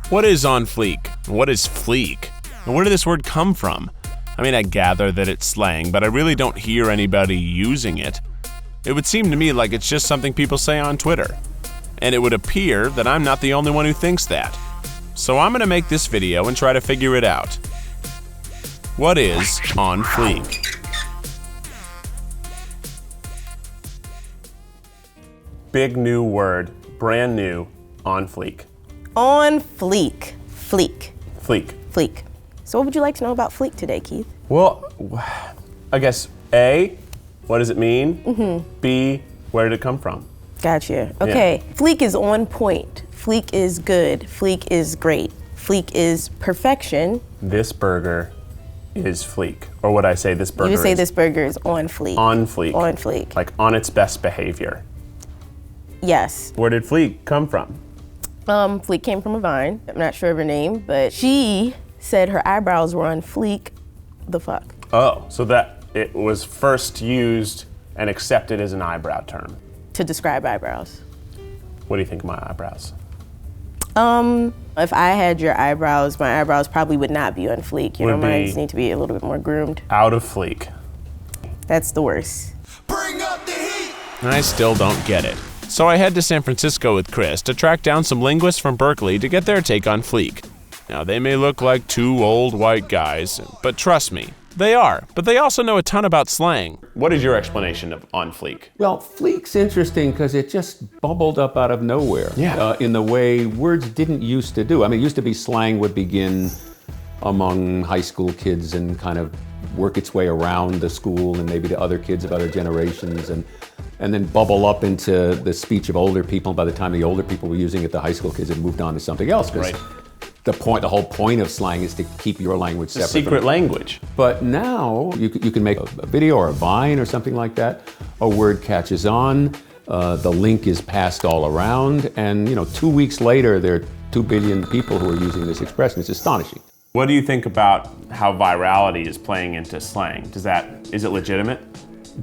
What is on fleek? What is fleek? And where did this word come from? I mean, I gather that it's slang, but I really don't hear anybody using it. It would seem to me like it's just something people say on Twitter. And it would appear that I'm not the only one who thinks that. So I'm gonna make this video and try to figure it out. What is on fleek? Big new word, brand new, on fleek. On fleek. Fleek. Fleek. Fleek. So what would you like to know about fleek today, Keith? Well, I guess A, what does it mean? B, where did it come from? Gotcha. Okay. Yeah. Fleek is on point. Fleek is good. Fleek is great. Fleek is perfection. This burger is fleek. Or would I say this burger is? You would say this burger is on fleek. On fleek. On fleek. Like on its best behavior. Yes. Where did fleek come from? Fleek came from a vine. I'm not sure of her name, but she said her eyebrows were on fleek. The fuck? Oh, so that it was first used and accepted as an eyebrow term. To describe eyebrows. What do you think of my eyebrows? If I had your eyebrows, my eyebrows probably would not be on fleek. You know, mine just need to be a little bit more groomed. Out of fleek. That's the worst. Bring up the heat! I still don't get it. So I head to San Francisco with Chris to track down some linguists from Berkeley to get their take on fleek. Now, they may look like two old white guys, but trust me, they are. But they also know a ton about slang. What is your explanation of on fleek? Well, fleek's interesting because it just bubbled up out of nowhere. Yeah. In the way words didn't used to do. I mean, it used to be slang would begin among high school kids and kind of work its way around the school and maybe to other kids of other generations and then bubble up into the speech of older people. By the time the older people were using it, the high school kids had moved on to something else. Right. The whole point of slang is to keep your language separate. A secret language. But now you can make a video or a vine or something like that. A word catches on, the link is passed all around, and 2 weeks later there are 2 billion people who are using this expression. It's astonishing. What do you think about how virality is playing into slang? Is it legitimate?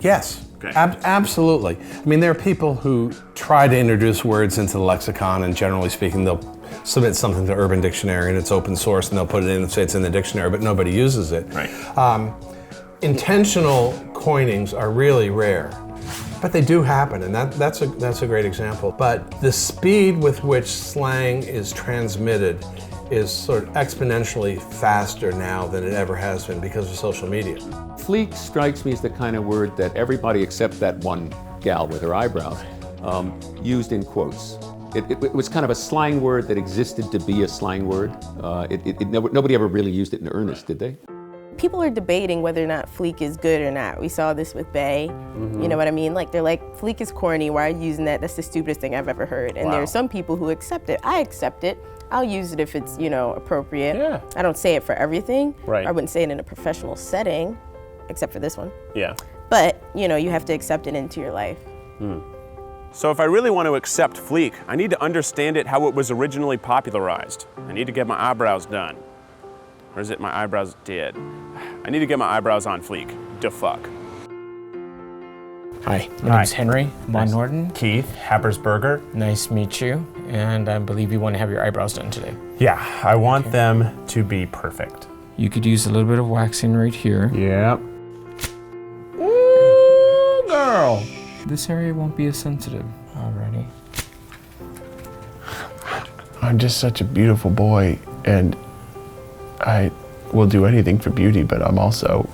Yes. Okay. Absolutely. I mean, there are people who try to introduce words into the lexicon, and generally speaking, they'll submit something to Urban Dictionary, and it's open source, and they'll put it in and say it's in the dictionary, but nobody uses it. Right. Intentional coinings are really rare, but they do happen, and that's a great example. But the speed with which slang is transmitted is sort of exponentially faster now than it ever has been because of social media. Fleek strikes me as the kind of word that everybody except that one gal with her eyebrows used in quotes. It was kind of a slang word that existed to be a slang word. Nobody ever really used it in earnest, did they? People are debating whether or not fleek is good or not. We saw this with Bay. You know what I mean? Like, they're like, fleek is corny, why are you using that? That's the stupidest thing I've ever heard. And there are some people who accept it. I accept it. I'll use it if it's, appropriate. Yeah. I don't say it for everything. Right. I wouldn't say it in a professional setting, except for this one. Yeah. But, you have to accept it into your life. So if I really want to accept fleek, I need to understand it how it was originally popularized. I need to get my eyebrows done. Or is it my eyebrows did? I need to get my eyebrows on fleek. Da fuck. Hi, my name's Henry. I'm on Norden. Keith, Happersburger. Nice to meet you. And I believe you want to have your eyebrows done today. Yeah, I want them to be perfect. You could use a little bit of waxing right here. Yep. Ooh, girl. This area won't be as sensitive. Alrighty. I'm just such a beautiful boy, and I will do anything for beauty, but I'm also,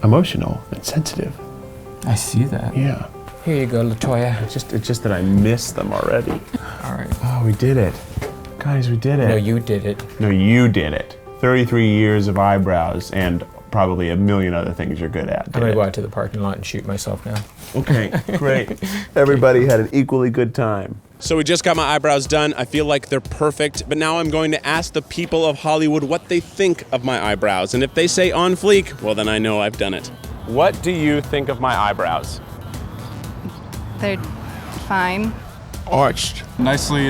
emotional and sensitive. I see that. Yeah. Here you go, LaToya. It's just that I miss them already. All right. Oh, we did it. Guys, we did it. No, you did it. No, you did it. 33 years of eyebrows and probably a million other things you're good at. I'm gonna go out to the parking lot and shoot myself now. Okay, great. Everybody had an equally good time. So we just got my eyebrows done. I feel like they're perfect, but now I'm going to ask the people of Hollywood what they think of my eyebrows. And if they say on fleek, well, then I know I've done it. What do you think of my eyebrows? They're fine. Arched. Nicely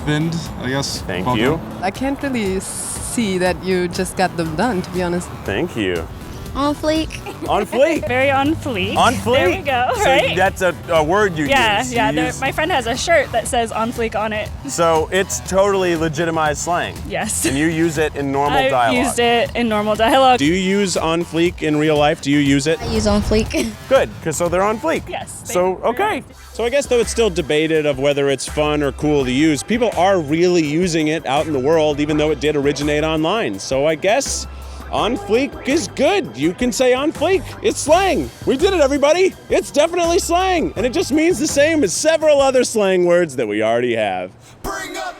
thinned, I guess. Thank you. I can't really see that you just got them done, to be honest. Thank you. On fleek. On fleek. Very on fleek. On fleek. There we go, So right? that's a word you use. Yeah, You use- my friend has a shirt that says on fleek on it. So it's totally legitimized slang. Yes. And you use it in normal I've dialogue. used it in normal dialogue. Do you use on fleek in real life? Do you use it? I use on fleek. Good, because so they're on fleek. Yes. So, okay. So I guess though it's still debated of whether it's fun or cool to use, people are really using it out in the world, even though it did originate online. So I guess on fleek is good. You can say on fleek. It's slang. We did it, everybody. It's definitely slang. And it just means the same as several other slang words that we already have. Bring up